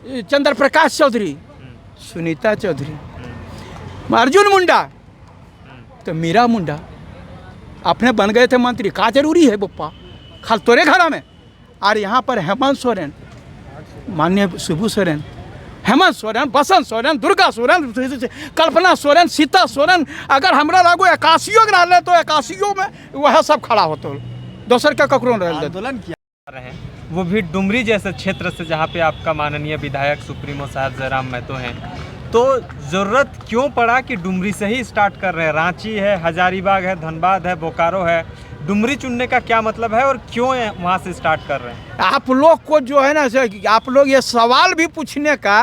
चंद्र प्रकाश चौधरी, सुनीता चौधरी, अर्जुन मुंडा, तो मीरा मुंडा अपने बन गए थे मंत्री। का जरूरी है बप्पा खाल तोरे घरा में। और यहाँ पर हेमंत सोरेन, माननीय शिबू सोरेन, हेमंत सोरेन, बसंत सोरेन, दुर्गा सोरेन, कल्पना सोरेन, सीता सोरेन, अगर हमरा लागू 81 रहा तो 81 में वह सब खड़ा होते दोसर का ककरो आंदोलन किया रहे वो भी डुमरी जैसे क्षेत्र से, जहाँ पे आपका माननीय विधायक सुप्रीमो साहब जयराम महतो हैं। तो ज़रूरत क्यों पड़ा कि डुमरी से ही स्टार्ट कर रहे हैं? रांची है, हजारीबाग है, धनबाद है, बोकारो है, डुमरी चुनने का क्या मतलब है और क्यों वहाँ से स्टार्ट कर रहे हैं? आप लोग को जो है ना, आप लोग ये सवाल भी पूछने का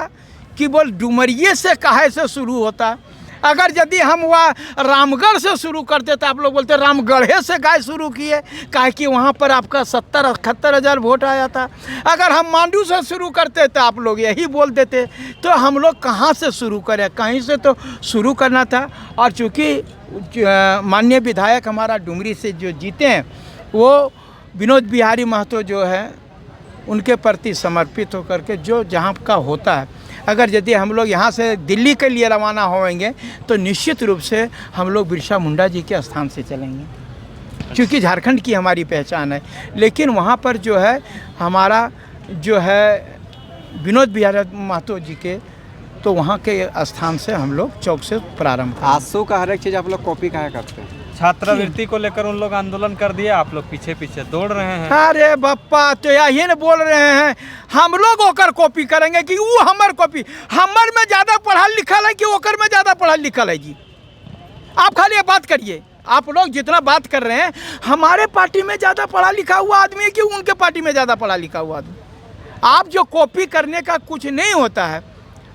कि बोल डुमरिये से काहे से शुरू होता। अगर यदि हम वहाँ रामगढ़ से शुरू करते तो आप लोग बोलते रामगढ़े से गाय शुरू किए, काहे कि वहाँ पर आपका 70-71 हज़ार वोट आया था। अगर हम मांडू से शुरू करते तो आप लोग यही बोल देते। तो हम लोग कहाँ से शुरू करें, कहीं से तो शुरू करना था। और चूँकि माननीय विधायक हमारा डुमरी से जो जीते हैं वो विनोद बिहारी महतो जो है उनके प्रति समर्पित होकर के जो जहाँ का होता है, अगर यदि हम लोग यहाँ से दिल्ली के लिए रवाना होएंगे तो निश्चित रूप से हम लोग बिरसा मुंडा जी के स्थान से चलेंगे, क्योंकि झारखंड की हमारी पहचान है। लेकिन वहाँ पर जो है हमारा जो है विनोद बिहारी महतो जी के, तो वहाँ के स्थान से हम लोग चौक से प्रारंभ करें। आंसू का हर एक चीज़ आप लोग कॉपी काहे करते हैं? छात्रवृत्ति को लेकर उन लोग आंदोलन कर दिया, आप लोग पीछे पीछे दौड़ रहे हैं। अरे बप्पा तो यही न बोल रहे हैं, हम लोग ओकर कॉपी करेंगे कि वो हमर कॉपी, हमर में ज़्यादा पढ़ा लिखल है कि ओकर में ज़्यादा पढ़ा लिखल है जी। आप खाली ये बात करिए, आप लोग जितना बात कर रहे हैं हमारे पार्टी में ज़्यादा पढ़ा लिखा हुआ आदमी है कि उनके पार्टी में ज़्यादा पढ़ा लिखा हुआ आदमी। आप जो कॉपी करने का कुछ नहीं होता है।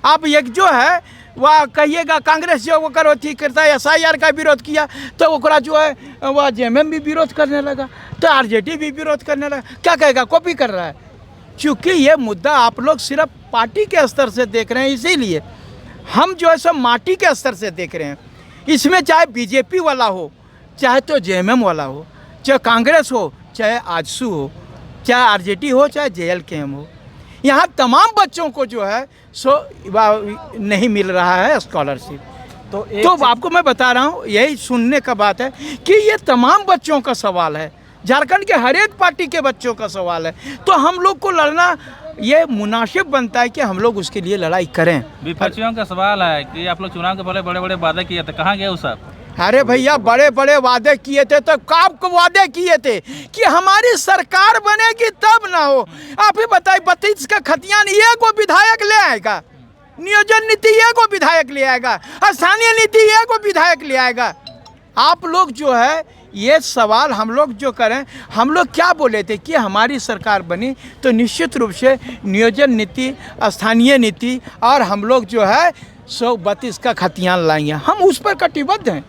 आप एक जो है वह कहिएगा कांग्रेस जो वो करो ठीक करता है, SIR का विरोध किया तो ओकरा जो है वह JMM भी विरोध करने लगा, तो RJD भी विरोध करने लगा। क्या कहेगा, कॉपी कर रहा है। चूँकि ये मुद्दा आप लोग सिर्फ पार्टी के स्तर से देख रहे हैं, इसीलिए हम जो है सब माटी के स्तर से देख रहे हैं। इसमें चाहे BJP वाला हो, चाहे तो JMM वाला हो, चाहे कांग्रेस हो, चाहे आजसू हो, चाहे RJD हो, चाहे JLKM हो, यहाँ तमाम बच्चों को जो है सो नहीं मिल रहा है स्कॉलरशिप। तो आपको मैं बता रहा हूँ, यही सुनने का बात है कि ये तमाम बच्चों का सवाल है, झारखंड के हर एक पार्टी के बच्चों का सवाल है। तो हम लोग को लड़ना ये मुनासिब बनता है कि हम लोग उसके लिए लड़ाई करें। विपक्षियों का सवाल है कि आप लोग चुनाव के पहले बड़े बड़े वादे किए थे, कहाँ गए वो सब? अरे भैया बड़े बड़े वादे किए थे तो कब वादे किए थे कि हमारी सरकार बनेगी तब ना हो। आप ही बताइए, 32 का खतियान ये को विधायक ले आएगा, नियोजन नीति ये को विधायक ले आएगा, स्थानीय नीति ये को विधायक ले आएगा। आप लोग जो है ये सवाल हम लोग जो करें, हम लोग क्या बोले थे कि हमारी सरकार बनी तो निश्चित रूप से नियोजन नीति, स्थानीय नीति और हम लोग जो है 132 का खतियान लाएंगे। हम उस पर कटिबद्ध हैं,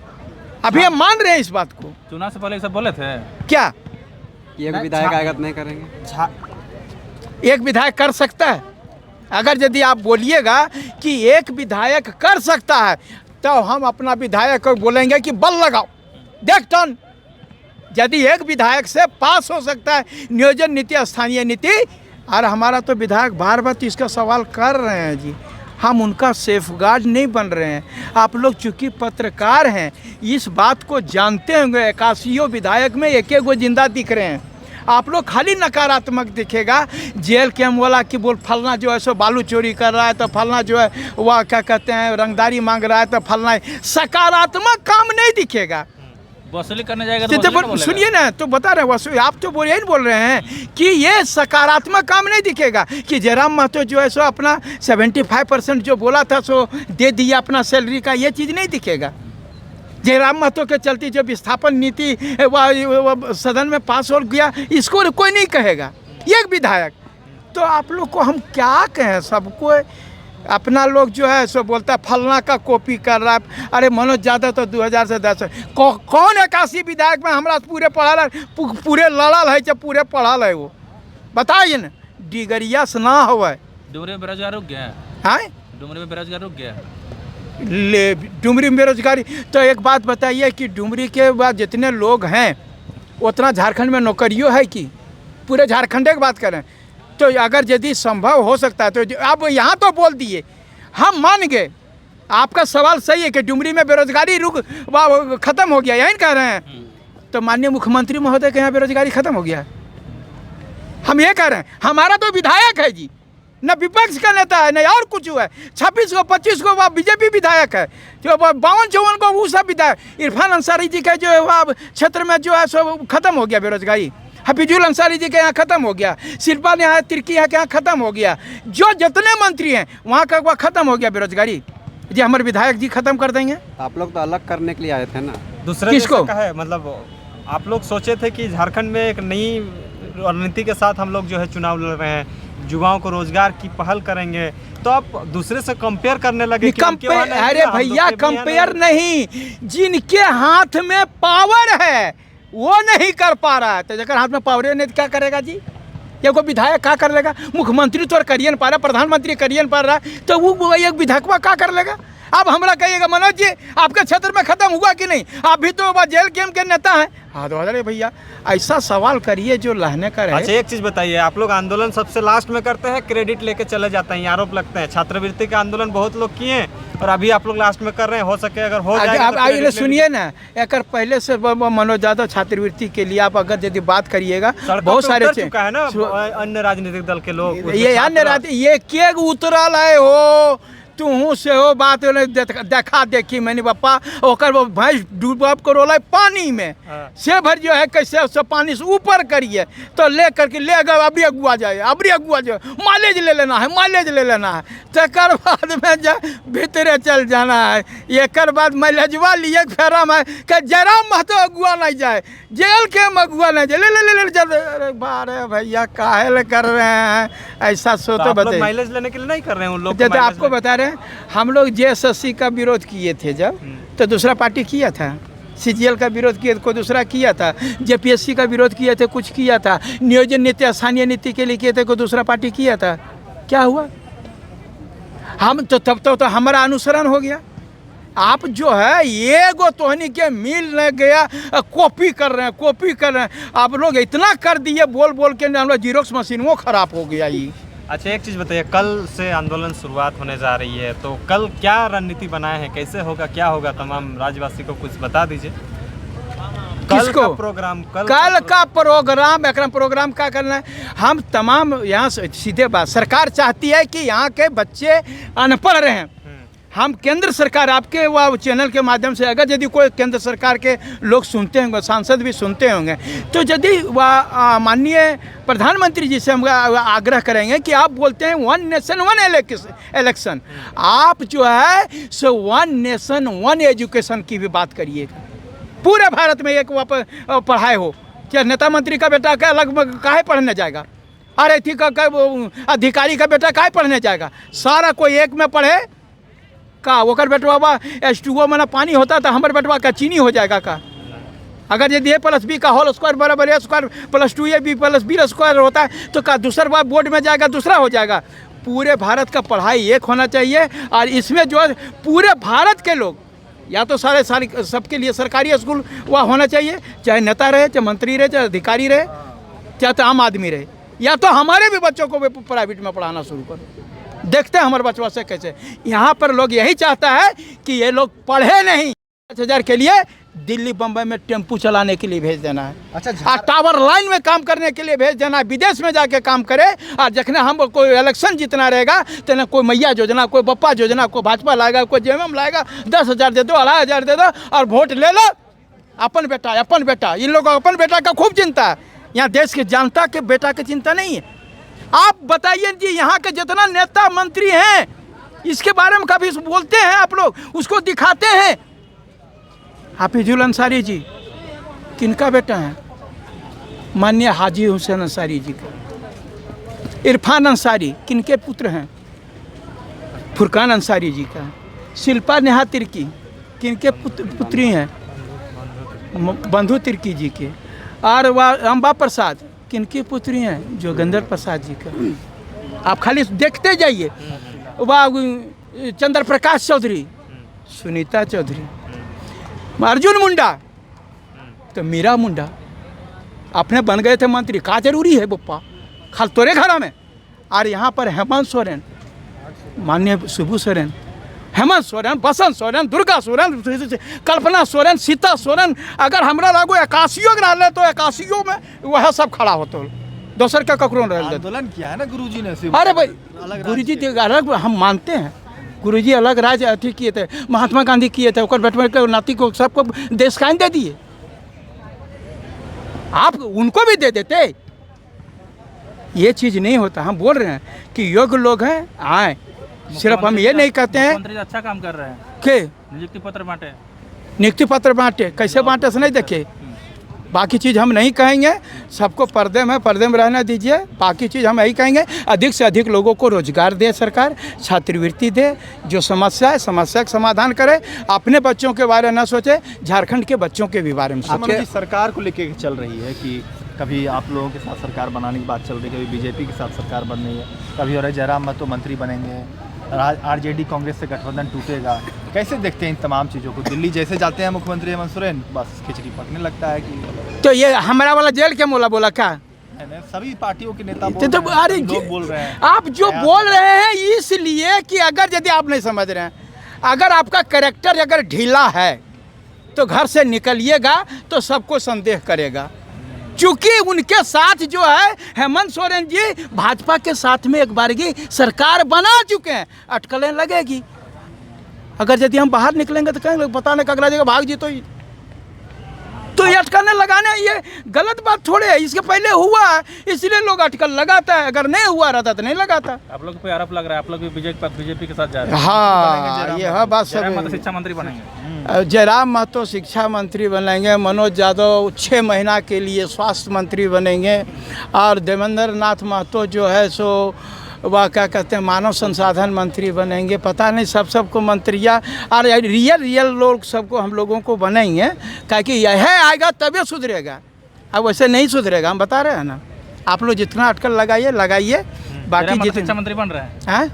अभी हम मान रहे हैं इस बात को। चुनाव से पहले सब बोले थे क्या ये विधायक आएगा तो नहीं करेंगे? एक विधायक कर सकता है? अगर यदि आप बोलिएगा कि एक विधायक कर सकता है तो हम अपना विधायक को बोलेंगे कि बल लगाओ, देख टन। यदि एक विधायक से पास हो सकता है नियोजन नीति, स्थानीय नीति, और हमारा तो विधायक बार बार इसका सवाल कर रहे हैं जी, हम उनका सेफगार्ड नहीं बन रहे हैं। आप लोग चूँकि पत्रकार हैं इस बात को जानते होंगे, 81 विधायक में एक एक गो जिंदा दिख रहे हैं। आप लोग खाली नकारात्मक दिखेगा, JLKM वाला कि बोल फलना जो है सो बालू चोरी कर रहा है, तो फलना जो है वह क्या कहते हैं रंगदारी मांग रहा है, तो फलना है। सकारात्मक काम नहीं दिखेगा। वसूली करने जाएगा तो सुनिए ना, तो बता रहे वसूली, आप तो यही बोल रहे हैं कि ये सकारात्मक काम नहीं दिखेगा कि जयराम महतो जो है सो अपना 75% जो बोला था सो दे दिया अपना सैलरी का, ये चीज़ नहीं दिखेगा। जयराम महतो के चलते जो विस्थापन नीति सदन में पास हो गया, इसको कोई नहीं कहेगा, एक विधायक। तो आप लोग को हम क्या कहें, सबको अपना लोग जो है सो बोलता है फलना का कॉपी कर रहा है। अरे मनोज यादव तो 2000 से 10 कौन 81 विधायक में हमारा पूरे पढ़ल है, पूरे लड़ल है, जब पूरे पढ़ल है वो बताइए ना, डिगरिया से ना हो। डुमरी में बेरोजगार रुक गया है, डुमरी में बेरोजगार रुक गया ले डुमरी में बेरोजगारी। तो एक बात बताइए कि डुमरी के बाद जितने लोग हैं उतना झारखंड में नौकरियों है कि? पूरे झारखंड की बात करें तो अगर यदि संभव हो सकता है तो अब यहाँ तो बोल दिए, हम मान गए, आपका सवाल सही है कि डुमरी में बेरोजगारी खत्म हो गया, यही कह रहे हैं। तो माननीय मुख्यमंत्री महोदय के यहाँ बेरोजगारी खत्म हो गया है, हम ये कह रहे हैं। हमारा तो विधायक है जी, न विपक्ष का नेता है, न और कुछ है। 26 को 25 को वह बीजेपी विधायक है, जो 52-54 को वो सब विधायक। इरफान अंसारी जी का जो है वह क्षेत्र में जो है सो खत्म हो गया बेरोजगारी। हफीजुल अंसारी जी के यहाँ खत्म हो गया, शिल्पा नेहा तिर्की के यहाँ खत्म हो गया, जो जितने मंत्री हैं वहाँ का वह खत्म हो गया बेरोजगारी। जी हमारे विधायक जी खत्म कर देंगे। आप लोग तो अलग करने के लिए आए थे ना। दूसरे किसको? का है मतलब आप लोग सोचे थे कि झारखंड में एक नई रणनीति के साथ हम लोग जो है चुनाव लड़ रहे हैं, युवाओं को रोजगार की पहल करेंगे, तो आप दूसरे से कंपेयर करने लगे कि उनके वहाँ नहीं अरे किया, हम लोग भैया के भी यहाँ कंपेयर नहीं, जिनके हाथ में पावर है वो नहीं कर पा रहा है। तो जगह हाथ में पावर नहीं तो क्या करेगा जी? ये कोई विधायक क्या कर लेगा? मुख्यमंत्री तो करिए नहीं पा रहा, प्रधानमंत्री करिए नहीं पा रहा, तो वो एक विधायक क्या कर लेगा? अब हमरा कहिएगा मनोज जी आपके क्षेत्र में खत्म हुआ कि नहीं? आप भी तो जेल गेम के नेता हैं। हाँ तो अरे भैया ऐसा सवाल करिए जो लहने का रहे। अच्छा एक चीज़ बताइए, आप लोग आंदोलन सबसे लास्ट में करते हैं, क्रेडिट लेके चले जाते हैं, आरोप लगते हैं। छात्रवृत्ति का आंदोलन बहुत लोग किए हैं और अभी आप लोग लास्ट में कर रहे हैं। हो सके अगर हो जाए आप आइए सुनिए ना, एक पहले से मनोज यादव छात्रवृत्ति के लिए आप अगर यदि बात करिएगा बहुत सारे चुका है ना अन्य राजनीतिक दल के लोग। ये अन्य ये के उतरल है हो तू से हो बात देखा देखी मैंने पापा ओकर वो भैंस डूबब करो पानी में से भर जो है कैसे उससे पानी से ऊपर करिए तो ले करके ले गए अबरी अगुआ जाए माइलेज ले लेना है, माइलेज ले लेना है। तकर बाद में जा भीतरे चल जाना है। एक बाद माइलेजवा लिए फेरा में कि जरा महतो अगुआ नहीं जाए, जेल के अगुआ नहीं जाए, ले बारे भैया काहे कर रहे हैं ऐसा? सो तो बताइए माइलेज लेने के लिए नहीं कर रहे हैं उन लोग। जैसे आपको बता रहे हैं हम लोग JSSC का विरोध किए थे जब, तो दूसरा पार्टी किया था। CGL का विरोध किया, कोई दूसरा किया था। JPSC का विरोध किए थे, कुछ किया था। नियोजन नीति स्थानीय नीति के लिए किए थे, कोई दूसरा पार्टी किया था। क्या हुआ? हम तो तब तो हमारा अनुसरण हो गया। आप जो है ये गो तोहनी के मिल न गया, कॉपी कर रहे हैं। आप लोग इतना कर दिए बोल बोल के हम लोग जीरोक्स मशीन वो खराब हो गया ये। अच्छा एक चीज़ बताइए, कल से आंदोलन शुरुआत होने जा रही है, तो कल क्या रणनीति बनाए हैं, कैसे होगा, क्या होगा? तमाम राज्यवासी को कुछ बता दीजिए। कल का प्रोग्राम एक प्रोग्राम क्या करना है? हम तमाम यहाँ सीधे बात, सरकार चाहती है कि यहाँ के बच्चे अनपढ़ रहें। हम केंद्र सरकार आपके वह चैनल के माध्यम से अगर यदि कोई केंद्र सरकार के लोग सुनते होंगे, सांसद भी सुनते होंगे, तो यदि वह माननीय प्रधानमंत्री जी से हम आग्रह करेंगे कि आप बोलते हैं 1 नेशन 1 इलेक्शन, आप जो है सो 1 नेशन 1 एजुकेशन की भी बात करिएगा। पूरे भारत में एक पढ़ाई हो। क्या नेता मंत्री का बेटा क्या अलग काहे पढ़ने जाएगा? अरे थी का अधिकारी का बेटा काहे पढ़ने जाएगा? सारा कोई एक में पढ़े का ओकर बेटवा H2O में पानी होता था, हमारे बेटवा का चीनी हो जाएगा का? अगर यदि A+B का होल स्क्वायर बराबर A square plus 2AB plus B square होता है तो का दूसरा बार बोर्ड में जाएगा, दूसरा हो जाएगा। पूरे भारत का पढ़ाई एक होना चाहिए और इसमें जो है पूरे भारत के लोग या तो सारे सबके लिए सरकारी स्कूल वह होना चाहिए, चाहे नेता रहे, चाहे मंत्री रहे, चाहे अधिकारी रहे, चाहे तो आम आदमी रहे, या तो हमारे भी बच्चों को भी प्राइवेट में पढ़ाना शुरू करो। देखते हैं हमारे बच्चों से कैसे। यहाँ पर लोग यही चाहता है कि ये लोग पढ़े नहीं, 5,000 के लिए दिल्ली बम्बई में टेम्पू चलाने के लिए भेज देना है। अच्छा, टावर लाइन में काम करने के लिए भेज देना है, विदेश में जाके काम करे। और जखने हम कोई इलेक्शन जीतना रहेगा तो न कोई मैया योजना, कोई बप्पा योजना, कोई भाजपा लाएगा, कोई JMM लाएगा, 10,000 दे दो, 2,500 दे दो और वोट ले लो। अपन बेटा इन लोगों को अपन बेटा का खूब चिंता है। यहाँ देश की जनता के बेटा की चिंता नहीं है। आप बताइए जी, यहाँ के जितना नेता मंत्री हैं इसके बारे में कभी बोलते हैं आप लोग, उसको दिखाते हैं? हफीजुल अंसारी जी किनका बेटा है? माननीय हाजी हुसैन अंसारी जी का। इरफान अंसारी किनके पुत्र हैं? फुरकान अंसारी जी का। शिल्पा नेहा तिर्की किनके पुत्री हैं? बंधु तिर्की जी के। और वह अम्बा प्रसाद किनकी पुत्री हैं? जोगेंद्र प्रसाद जी का। आप खाली देखते जाइए। वह चंद्र प्रकाश चौधरी, सुनीता चौधरी, अर्जुन मुंडा, तो मीरा मुंडा अपने बन गए थे मंत्री। का जरूरी है बप्पा? खाल तोरे घरा में और यहाँ पर हेमंत सोरेन, माननीय शिबू सोरेन, हेमंत सोरेन, बसंत सोरेन, दुर्गा सोरेन, कल्पना सोरेन, सीता सोरेन, अगर हमरा लागू 81 रहा तो 81 में वह सब खड़ा होते, दोसर का ककरो रह आंदोलन किया है ना गुरुजी ने। अरे भाई गुरुजी अलग, हम मानते हैं गुरुजी अलग राज अथी किए थे, महात्मा गांधी किए थे, बेटे नाती को सबको देश कायम दे दिए, आप उनको भी दे देते। ये चीज़ नहीं होता। हम बोल रहे हैं कि योग्य लोग हैं, आए, सिर्फ हम ये नहीं कहते हैं। मुख्यमंत्री अच्छा काम कर रहे हैं, के नियुक्ति पत्र बांटे, नियुक्ति पत्र बांटे, कैसे बांटे से नहीं देखे, बाकी चीज़ हम नहीं कहेंगे, सबको पर्दे में रहने दीजिए। बाकी चीज़ हम यही कहेंगे, अधिक से अधिक लोगों को रोजगार दे सरकार, छात्रवृत्ति दे, जो समस्या है समस्या का समाधान करे, अपने बच्चों के बारे में न सोचे, झारखंड के बच्चों के भी बारे में सोचे। सरकार को लेके चल रही है कि कभी आप लोगों के साथ सरकार बनाने की बात चल रही है, कभी बीजेपी के साथ सरकार बन रही है, कभी हो रहा है जयराम महतो मंत्री बनेंगे, आरजेडी कांग्रेस से गठबंधन टूटेगा। कैसे देखते हैं इन तमाम चीज़ों को? दिल्ली जैसे जाते हैं मुख्यमंत्री हेमंत सोरेन, बस खिचड़ी पकने लगता है कि तो ये हमारा वाला जेल के बोला क्या? सभी पार्टियों के नेता तो अरे लोग बोल रहे हैं, आप जो बोल रहे हैं इसलिए कि अगर यदि आप नहीं समझ रहे हैं, अगर आपका कैरेक्टर अगर ढीला है तो घर से निकलिएगा तो सबको संदेह करेगा। चूंकि उनके साथ जो है हेमंत सोरेन जी भाजपा के साथ में एक बार की सरकार बना चुके हैं, अटकलें लगेगी। अगर यदि हम बाहर निकलेंगे तो कहेंगे पता नहीं अगला जगह भाग जी, तो ये अटकलें लगाने ये गलत बात थोड़े है। इसके पहले हुआ है इसलिए लोग अटकल लगाता है, अगर नहीं हुआ रहता तो नहीं लगाता। आप लोग पे आरोप लग रहा है आप लोग भी बीजेपी के साथ जा रहे हैं। हाँ, ये बात सब। शिक्षा मंत्री बनेंगे, जयराम महतो शिक्षा मंत्री बनेंगे, मनोज यादव 6 महीना के लिए स्वास्थ्य मंत्री बनेंगे, और देवेंद्र नाथ महतो जो है सो वह क्या कहते हैं मानव संसाधन मंत्री बनेंगे। पता नहीं सबको मंत्रियाँ और रियल लोग सबको हम लोगों को बनेंगे, ताकि यह आएगा तभी सुधरेगा, अब वैसे नहीं सुधरेगा। हम बता रहे हैं ना, आप लोग जितना अटकल लगाइए बाकी जितने शिक्षा मंत्री बन रहे हैं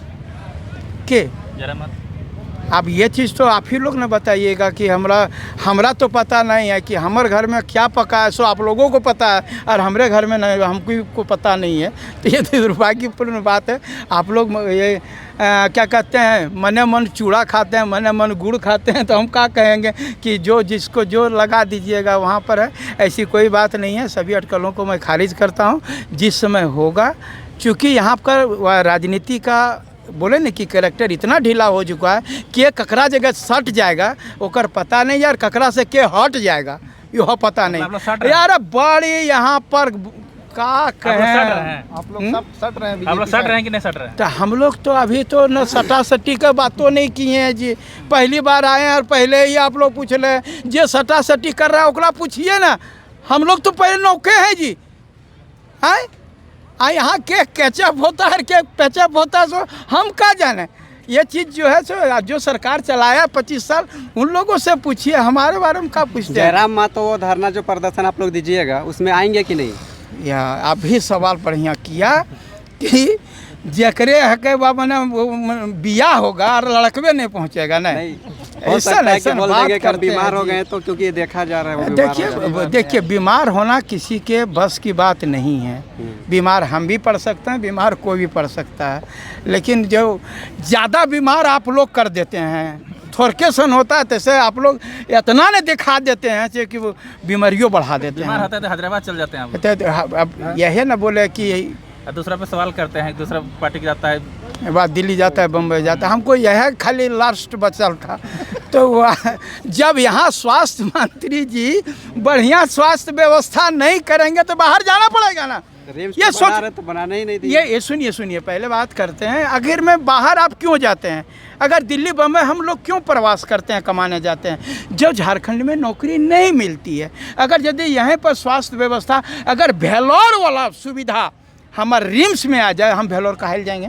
के जयराम, अब ये चीज़ तो आप ही लोग ने बताइएगा कि हमरा तो पता नहीं है कि हमारे घर में क्या पका है, सो आप लोगों को पता है और हमारे घर में नहीं, हमको पता नहीं है। तो ये तो दुर्भाग्यपूर्ण बात है। आप लोग ये क्या कहते हैं मने मन चूड़ा खाते हैं, मने मन गुड़ खाते हैं, तो हम क्या कहेंगे कि जो जिसको जो लगा दीजिएगा वहाँ पर है। ऐसी कोई बात नहीं है, सभी अटकलों को मैं खारिज करता हूँ जिस समय होगा। चूँकि यहाँ पर राजनीति का बोले न कि कैरेक्टर इतना ढीला हो चुका है कि ककरा जगह सट जाएगा ओकर पता नहीं यार, ककरा से के हट जाएगा यह पता नहीं यार। बड़ी यहाँ पर का कहें, आप लोग सब सट रहे हैं, आप लोग सट रहे हैं कि नहीं सट रहे हैं? तो हम लोग तो अभी तो न सटा सटी का बातों नहीं किए हैं जी, पहली बार आए हैं और पहले ही आप लोग पूछ ले जे सटा सटी कर रहा है ओकरा पूछिए ना। हम लोग तो पहले नौके हैं जी, हैं यहाँ के कैचअप होता है के पैचअप होता है, सो हम क्या जाने। ये चीज़ जो है सो जो सरकार चलाया 25 साल उन लोगों से पूछिए, हमारे बारे में क्या पूछते हैं। जयराम महतो वो धरना जो प्रदर्शन आप लोग दीजिएगा उसमें आएंगे कि नहीं? या आप भी सवाल बढ़िया किया कि जकरे हके बाबा ने बिया होगा और लड़कवे नहीं पहुँचेगा नहीं। ऐसा बात बीमार हो गए तो, क्योंकि देखा जा रहा है। देखिए बीमार होना किसी के बस की बात नहीं है। बीमार हम भी पड़ सकते हैं, बीमार कोई भी पड़ सकता है, लेकिन जो ज़्यादा बीमार आप लोग कर देते हैं, थोरकेसन होता है तैसे आप लोग इतना ने दिखा देते हैं कि वो बीमारियों बढ़ा देते हैं। बीमार होता है तो हैदराबाद चल जाते हैं। अब यही ना बोले कि दूसरा पे सवाल करते हैं, दूसरा पार्टी के जाता है, बात दिल्ली जाता है, बम्बई जाता है, हमको यह खाली लास्ट बचल था। तो जब यहाँ स्वास्थ्य मंत्री जी बढ़िया स्वास्थ्य व्यवस्था नहीं करेंगे तो बाहर जाना पड़ेगा ना। ये सोच तो बनाना ही नहीं दिया। ये सुनिए पहले बात करते हैं, आखिर में बाहर आप क्यों जाते हैं? अगर दिल्ली बम्बई हम लोग क्यों प्रवास करते हैं, कमाने जाते हैं? जो झारखंड में नौकरी नहीं मिलती है, अगर यदि यहाँ पर स्वास्थ्य व्यवस्था अगर भेलोर वाला सुविधा हमारे रिम्स में आ जाए, हम भेलोर काहे जाएंगे?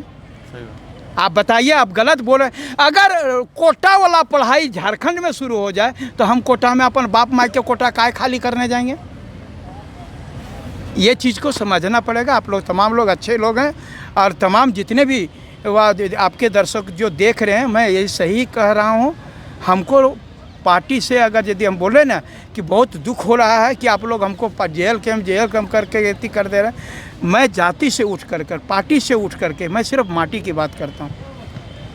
आप बताइए, आप गलत बोल रहे हैं। अगर कोटा वाला पढ़ाई झारखंड में शुरू हो जाए तो हम कोटा में अपन बाप माई के कोटा काहे खाली करने जाएंगे? ये चीज़ को समझना पड़ेगा। आप लोग तमाम लोग अच्छे लोग हैं और तमाम जितने भी आपके दर्शक जो देख रहे हैं, मैं यही सही कह रहा हूँ, हमको पार्टी से अगर यदि हम बोले ना कि बहुत दुख हो रहा है कि आप लोग हमको जेल कैम करके एती कर दे रहे हैं, मैं जाति से उठ कर पार्टी से उठ करके मैं सिर्फ माटी की बात करता हूँ।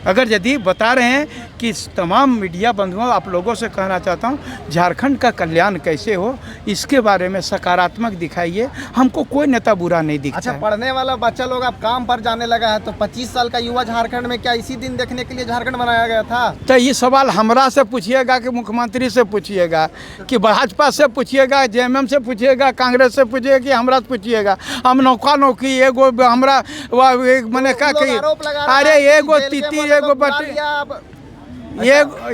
अगर यदि बता रहे हैं कि तमाम मीडिया बंधुओं आप लोगों से कहना चाहता हूँ, झारखंड का कल्याण कैसे हो इसके बारे में सकारात्मक दिखाइए। हमको कोई नेता बुरा नहीं दिखता अच्छा, है। पढ़ने वाला बच्चा लोग अब काम पर जाने लगा है, तो 25 साल का युवा झारखंड में क्या इसी दिन देखने के लिए झारखंड बनाया गया था? तो ये सवाल हमरा से पूछिएगा कि मुख्यमंत्री से पूछिएगा कि भाजपा से पूछिएगा, जेएमएम से पूछिएगा, कांग्रेस से पूछिएगा कि हमरा से पूछिएगा। हम नौकी एगो हमरा मैंने कहा कि अरे एगो तिती एगो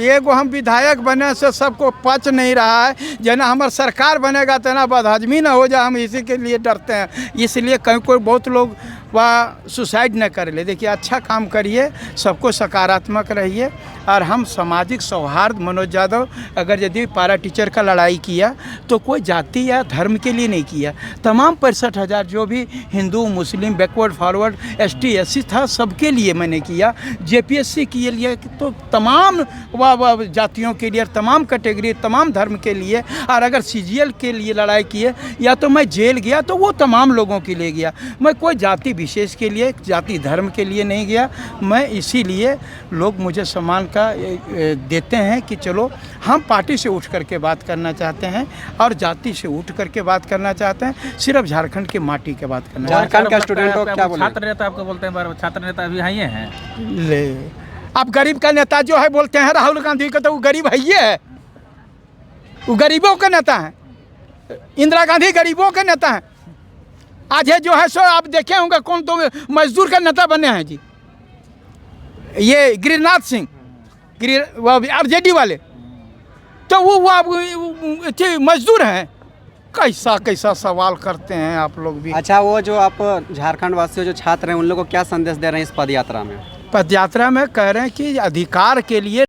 एगो हम विधायक बने से सबको पच नहीं रहा है। जना हमार सरकार बनेगा तना बदहजमी ना हो जाए, हम इसी के लिए डरते हैं। इसलिए कहीं कोई बहुत लोग वह सुसाइड न कर ले। देखिए अच्छा काम करिए, सबको सकारात्मक रहिए। और हम सामाजिक सौहार्द, मनोज यादव अगर यदि पारा टीचर का लड़ाई किया तो कोई जाति या धर्म के लिए नहीं किया। तमाम 65,000 जो भी हिंदू मुस्लिम बैकवर्ड फॉरवर्ड ST SC था सबके लिए मैंने किया। JPSC के लिए तो तमाम जातियों के लिए, तमाम कैटेगरी, तमाम धर्म के लिए। और अगर CGL के लिए लड़ाई किए या तो मैं जेल गया तो वो तमाम लोगों के लिए गया। मैं कोई जाति विशेष के लिए, जाति धर्म के लिए नहीं गया। मैं इसीलिए लोग मुझे सम्मान देते हैं कि चलो हम पार्टी से उठ करके बात करना चाहते हैं और जाति से उठ करके बात करना चाहते हैं, सिर्फ झारखंड की माटी की बात करना चाहते झारखंड का स्टूडेंट हो क्या बोले? छात्र नेता आपको बोलते हैं, छात्र नेता अभी आइए हैं। हैं। ले अब गरीब का नेता जो है बोलते हैं राहुल गांधी को, तो वो गरीब है ही है, वो गरीबों का नेता है। इंदिरा गांधी गरीबों के नेता हैं। आज है जो है सो आप देखे होंगे कौन तो मजदूर का नेता बने हैं जी, ये गिरिनाथ सिंह RJD वाले, तो वो मजदूर हैं। कैसा सवाल करते हैं आप लोग भी। अच्छा, वो जो आप झारखंड वासियों जो छात्र हैं उन लोगों को क्या संदेश दे रहे हैं इस पद यात्रा में? पद यात्रा में कह रहे हैं कि अधिकार के लिए